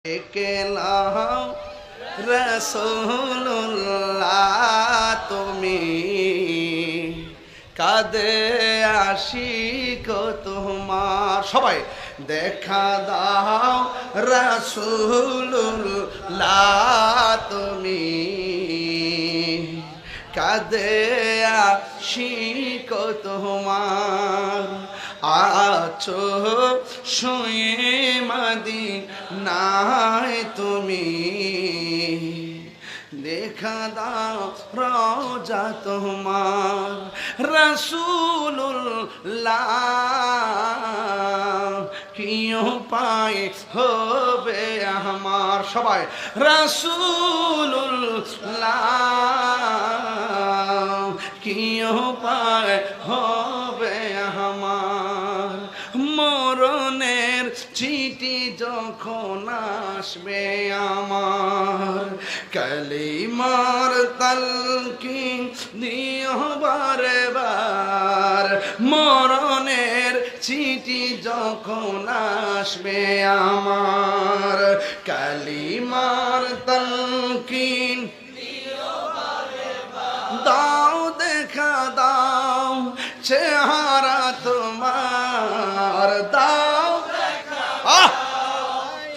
কেলাম রাসূলুল্লাহ তুমি কাঁদে আশিক তোমার সবাই দেখা দাও রাসূলুল্লাহ তুমি কাঁদে আশিক তোমার আছো শুয়ে মদিনায় তুমি দেখা দাও রওজা তোমার রাসূলুল্লাহ কি উপায় হবে আমার সবাই রাসূলুল্লাহ কি উপায় হবে আমার মরণের চিঠি যখন আসবে আমার কালিমার তালকিন দিও বারে বার মরণের চিঠি যখন আসবে আমার কালিমার তালকিন দাও দেখা দাও চেহারা তোমার দাও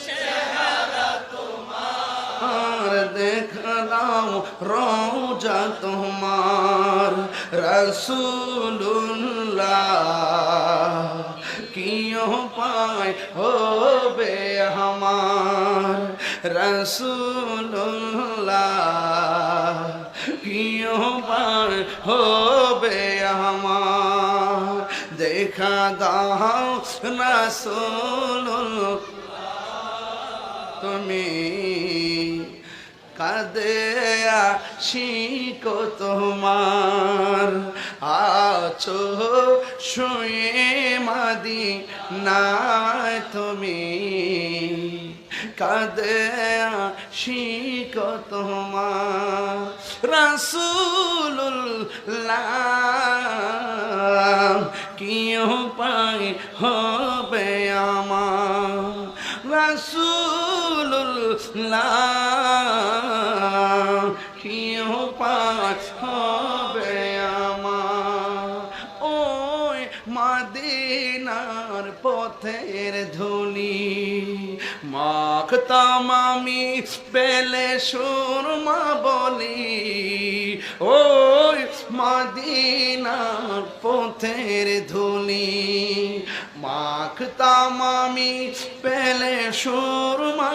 চেহারা তোমার দেখা দাও রওজা তোমার রাসূলুল্লাহ কি উপায় হবে আমার রাসূলুল্লাহ কি উপায় হবে আমার দেখা দাও রাসূলুল্লাহ তুমি কাঁদে আশিক তোমার আছো শুয়ে মদিনায় তুমি কাঁদে আশিক তোমার রাসূলুল্লাহ কি উপায় হবে আমার রাসূলুল্লাহ কি উপায় হবে আমার ওই মদিনার পথের ধুলি মাখতাম আমি পেলে সুরমা বলি ওই মদিনার পথের ধুলি মাখতাম আমি পেলে সুরমা